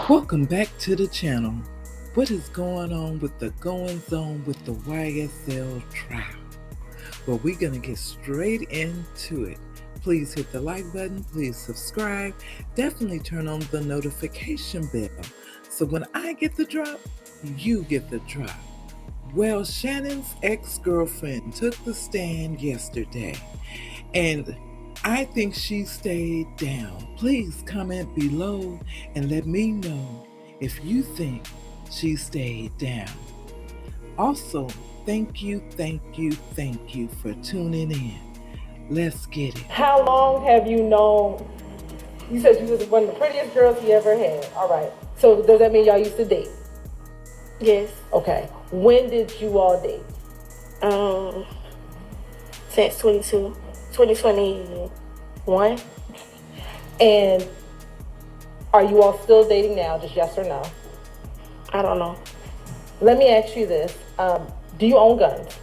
Welcome back to the channel. What is going on with the goings on with the YSL trial? Well, we're going to get straight into it. Please hit the like button, please subscribe, definitely turn on the notification bell so when I get the drop, you get the drop. Well, Shannon's ex-girlfriend took the stand yesterday, and I think she stayed down. Please comment below and let me know if you think she stayed down. Also, thank you for tuning in. Let's get it. How long have you known? You said you was one of the prettiest girls he ever had. All right. So does that mean y'all used to date? Yes. Okay. When did you all date? Since 2021. And are you all still dating now? Just yes or no? I don't know. Let me ask you this. Do you own guns?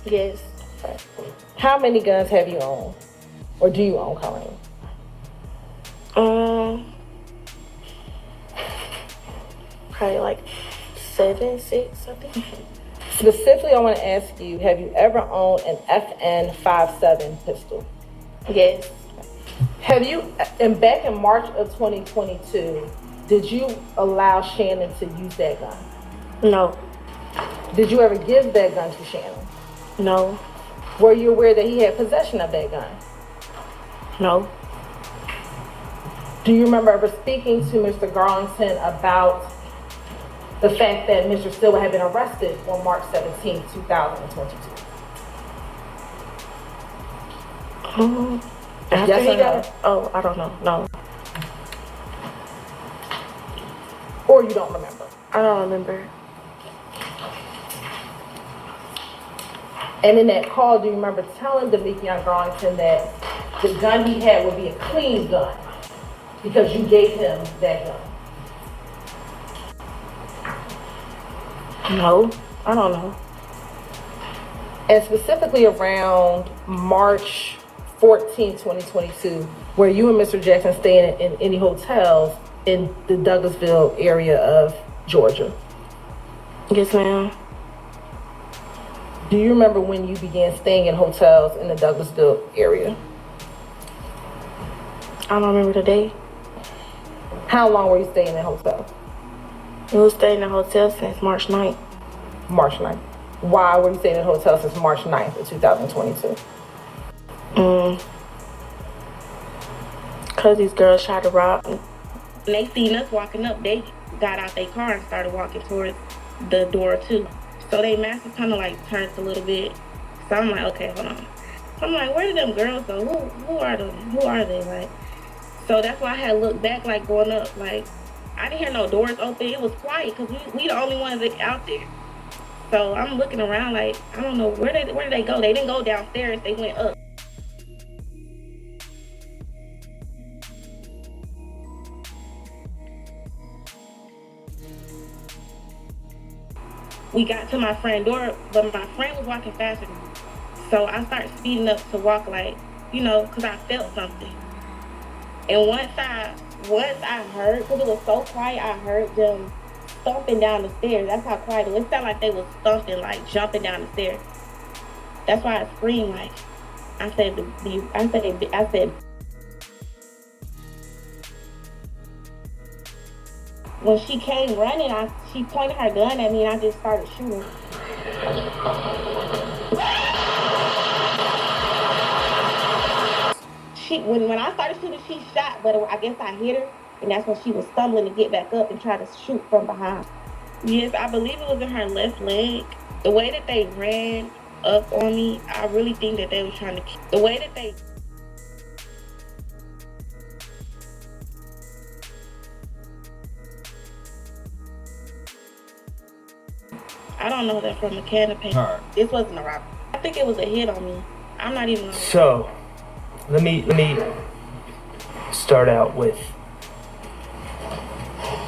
Yes. Okay. How many guns have you owned? Or do you own currently? Probably like 7, 6, I think. Specifically, I want to ask you, have you ever owned an FN57 pistol? Yes. Have you, and back in March of 2022, did you allow Shannon to use that gun? No. Did you ever give that gun to Shannon? No. Were you aware that he had possession of that gun? No. Do you remember ever speaking to Mr. Garlington about the fact that Mr. Stillwell had been arrested on March 17, 2022? Yes or no? Oh, I don't know. No. Or you don't remember? I don't remember. And in that call, do you remember telling Demekion Garlington that the gun he had would be a clean gun because you gave him that gun? No, I don't know. And specifically around March 14, 2022, were you and Mr. Jackson staying in any hotels in the Douglasville area of Georgia? Yes, ma'am. Do you remember when you began staying in hotels in the Douglasville area? I don't remember the day. How long were you staying in hotels? We was staying in a hotel since March 9th. March 9th. Why were you staying in a hotel since March 9th of 2022? Because these girls tried to rob me. When they seen us walking up, they got out their car and started walking towards the door too. So they masks kind of like turned a little bit. So I'm like, okay, hold on. So I'm like, where did them girls go? Who are them? Who are they? Like, so that's why I had looked back, like going up. Like, I didn't hear no doors open. It was quiet because we the only ones that out there. So I'm looking around like, I don't know, where did they go? They didn't go downstairs. They went up. We got to my friend's door, but my friend was walking faster than me. So I started speeding up to walk like, because I felt something. And once I heard, because it was so quiet, I heard them stomping down the stairs. That's how quiet it was. It sounded like they was stomping, like jumping down the stairs. That's why I screamed like, I said, when she came running, she pointed her gun at me and I just started shooting. When I started shooting, she shot, but I guess I hit her, and that's when she was stumbling to get back up and try to shoot from behind. Yes, I believe it was in her left leg. The way that they ran up on me, I really think that they were trying to kill. The way that they... I don't know that from a can of paint. Right. This wasn't a robbery. I think it was a hit on me. I'm not even... So, let me start out with,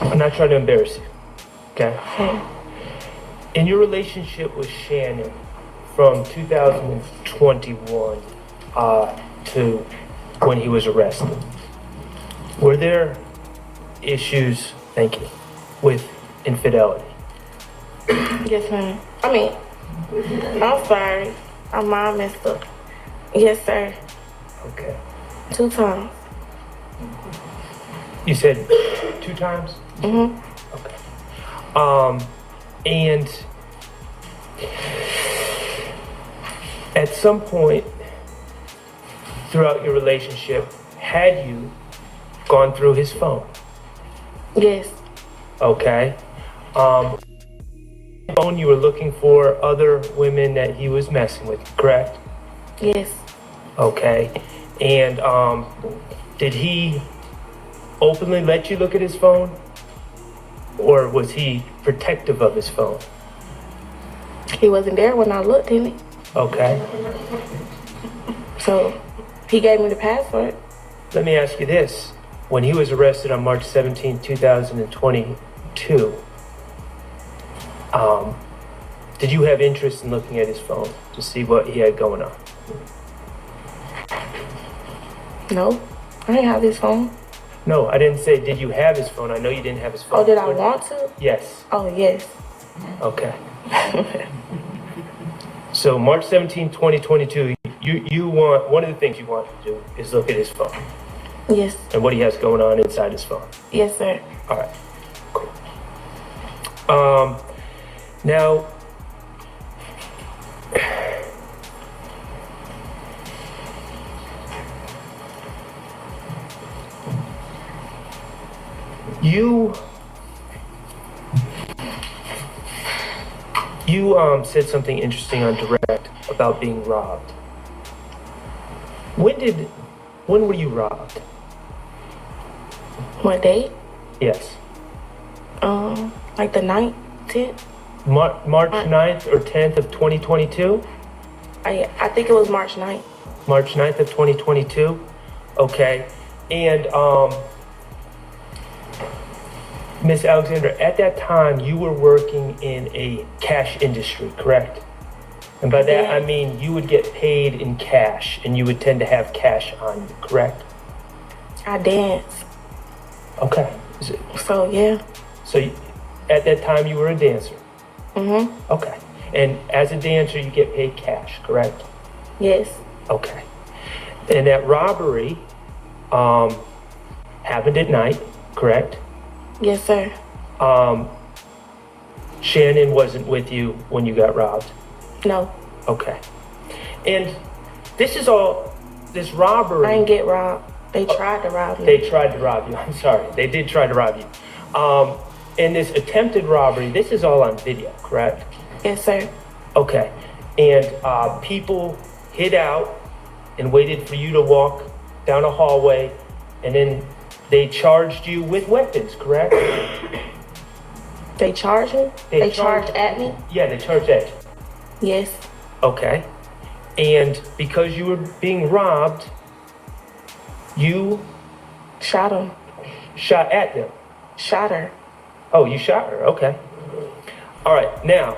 I'm not trying to embarrass you, okay? In your relationship with Shannon from 2021 to when he was arrested, were there issues Thank you. With infidelity. Yes, ma'am. I mean, I'm sorry. My mom messed up. Yes, sir. Okay. 2 times. You said 2 times? Mm-hmm. Okay. And at some point throughout your relationship, had you gone through his phone? Yes. Okay. Phone, you were looking for other women that he was messing with, correct? Yes. Okay. And did he openly let you look at his phone? Or was he protective of his phone? He wasn't there when I looked, didn't he? Okay. So he gave me the password. Let me ask you this. When he was arrested on March 17, 2022, did you have interest in looking at his phone to see what he had going on? No, I didn't have his phone. No, I didn't say did you have his phone. I know you didn't have his phone. Oh, did I want to? Yes. Oh, yes. Okay. So March 17, 2022, you want, one of the things you want to do is look at his phone Yes. and what he has going on inside his phone. Yes, sir. All right. Cool. Now, you said something interesting on direct about being robbed. When were you robbed? What date? Yes. Like the 9th, 10th? March 9th or 10th of 2022? I think it was March 9th. March 9th of 2022? Okay. And Miss Alexandra, at that time you were working in a cash industry, correct? And by that I mean you would get paid in cash and you would tend to have cash on you, correct? I danced. Okay. So, yeah. So at that time you were a dancer? Mm-hmm. Okay. And as a dancer you get paid cash, correct? Yes. Okay. And that robbery happened at night, correct? Yes, sir. Shannon wasn't with you when you got robbed? No. Okay. And this robbery... I didn't get robbed. They tried to rob me. They tried to rob you. I'm sorry. They did try to rob you. And this attempted robbery, this is all on video, correct? Yes, sir. Okay. And people hid out and waited for you to walk down a hallway, and then they charged you with weapons, correct? They charged me? They charged at me? Yeah, they charged at you. Yes. Okay. And because you were being robbed, you Shot him. shot at them. Shot her. Oh, you shot her. Okay. All right. Now,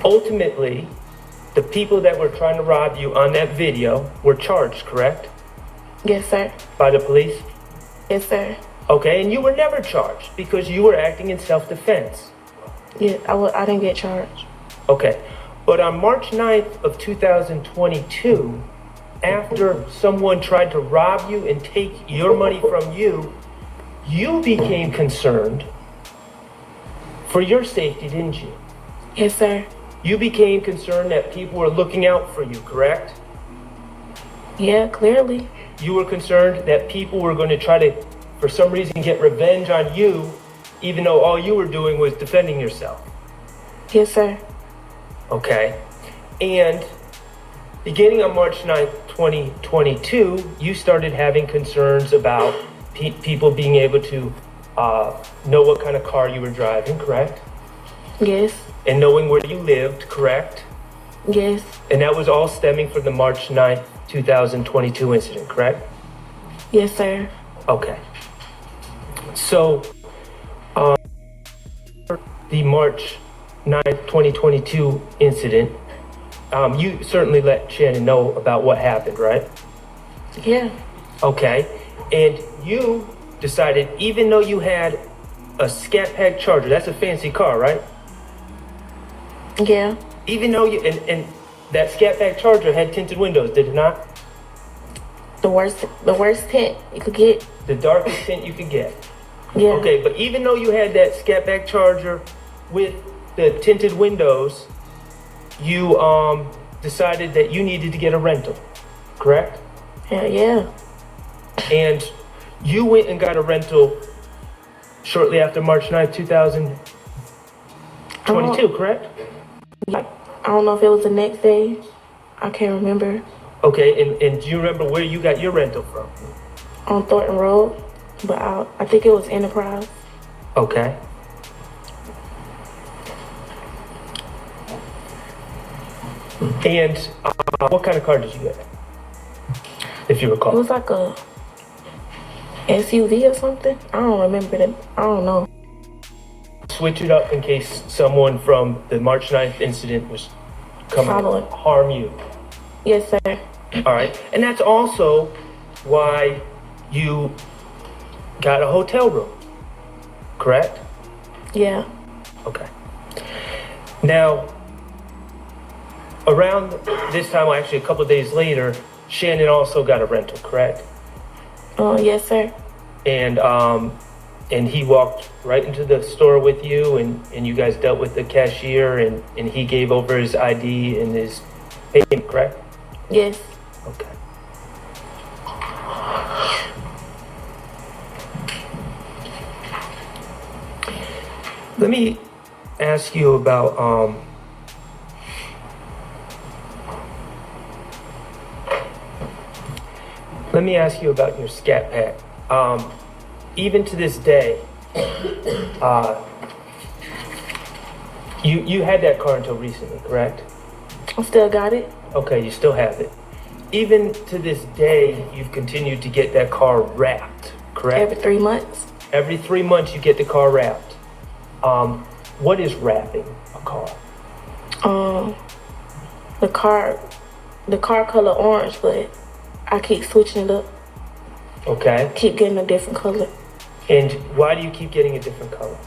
ultimately, the people that were trying to rob you on that video were charged, correct? Yes, sir. By the police? Yes, sir. Okay. And you were never charged because you were acting in self-defense. Yeah, I didn't get charged. Okay. But on March 9th of 2022, after someone tried to rob you and take your money from you, you became concerned for your safety, didn't you? Yes, sir. You became concerned that people were looking out for you, correct? Yeah, clearly. You were concerned that people were going to try to, for some reason, get revenge on you, even though all you were doing was defending yourself. Yes, sir. Okay. And beginning on March 9th, 2022, you started having concerns about people being able to know what kind of car you were driving, correct? Yes. And knowing where you lived, correct? Yes. And that was all stemming from the March 9th, 2022 incident, correct? Yes, sir. Okay. So, the March 9th, 2022 incident, you certainly let Shannon know about what happened, right? Yeah. Okay. And you decided, even though you had a Scat Pack Charger, that's a fancy car, right? Yeah. Even though you, and that Scat Pack Charger had tinted windows, did it not? The worst tint you could get. The darkest tint you could get. Yeah. Okay, but even though you had that Scat Pack Charger with the tinted windows, you decided that you needed to get a rental, correct? Hell yeah. And you went and got a rental shortly after March 9th, 2022, correct? I don't know if it was the next day. I can't remember. Okay, and do you remember where you got your rental from? On Thornton Road, but I think it was Enterprise. Okay. And what kind of car did you get, if you recall? It was like a SUV or something. I don't remember that. I don't know. Switch it up in case someone from the March 9th incident was coming Following. to harm you. Yes, sir. All right. And that's also why you got a hotel room, correct? Yeah. Okay. Now, around this time, well, actually a couple of days later, Shannon also got a rental, correct? Yes, sir. And he walked right into the store with you, and you guys dealt with the cashier, and he gave over his ID and his payment, correct? Yes. Okay. Let me ask you about your Scat Pack. Even to this day, you had that car until recently, correct? I still got it. Okay, you still have it. Even to this day, you've continued to get that car wrapped, correct? Every 3 months. Every 3 months you get the car wrapped. What is wrapping a car? The car color orange, but I keep switching it up. Okay. Keep getting a different color. And why do you keep getting a different color?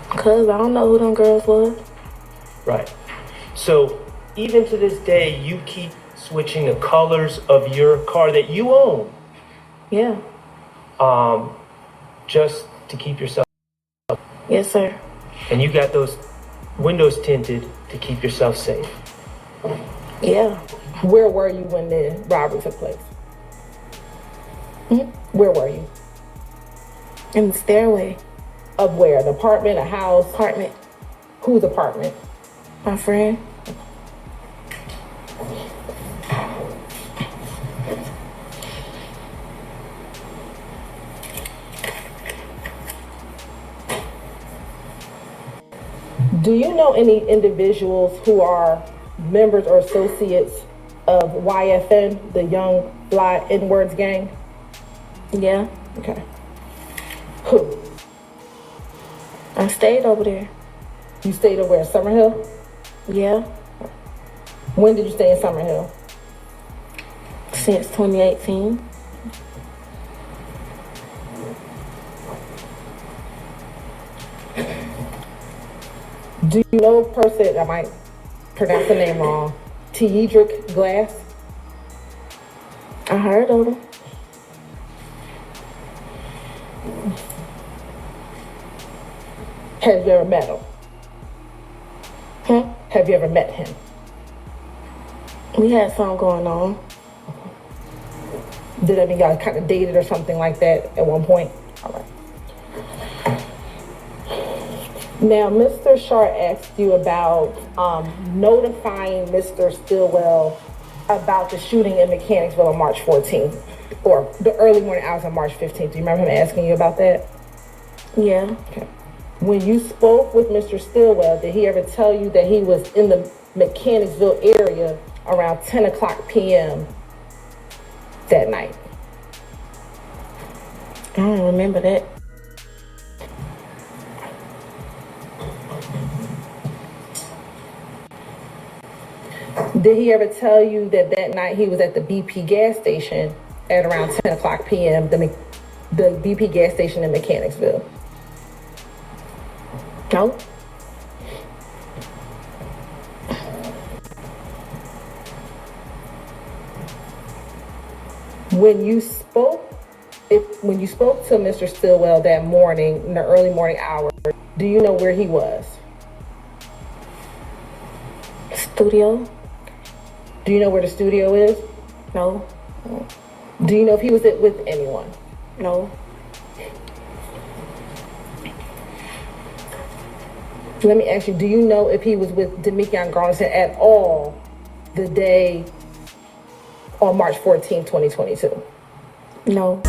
Cause I don't know who them girls was. Right. So even to this day, you keep switching the colors of your car that you own. Yeah. Just to keep yourself. Yes, sir. And you got those windows tinted to keep yourself safe. Yeah. Where were you when the robbery took place? Where were you? In the stairway. Of where? An apartment, a house? Apartment. Whose apartment? My friend. Do you know any individuals who are members or associates of YFN, the Young Fly N-Words gang? Yeah. Okay. Who? I stayed over there. You stayed over in Summerhill? Yeah. When did you stay in Summerhill? Since 2018. Do you know a person, I might pronounce the name wrong, Teedrick Glass? I heard of him. Have you ever met him? Have you ever met him? We had something going on. Did that mean y'all kind of dated or something like that at one point? All right. Now, Mr. Shar asked you about notifying Mr. Stillwell about the shooting in Mechanicsville on March 14th, or the early morning hours on March 15th. Do you remember him asking you about that? Yeah. Okay. When you spoke with Mr. Stillwell, did he ever tell you that he was in the Mechanicsville area around 10 o'clock p.m. that night? I don't remember that. Did he ever tell you that that night he was at the BP gas station at around 10 o'clock p.m., the the BP gas station in Mechanicsville? No. When you spoke to Mr. Stillwell that morning, in the early morning hours, do you know where he was? Studio? Do you know where the studio is? No. Do you know if he was with anyone? No. Let me ask you, do you know if he was with Demikion Garlington at all the day on March 14, 2022? No.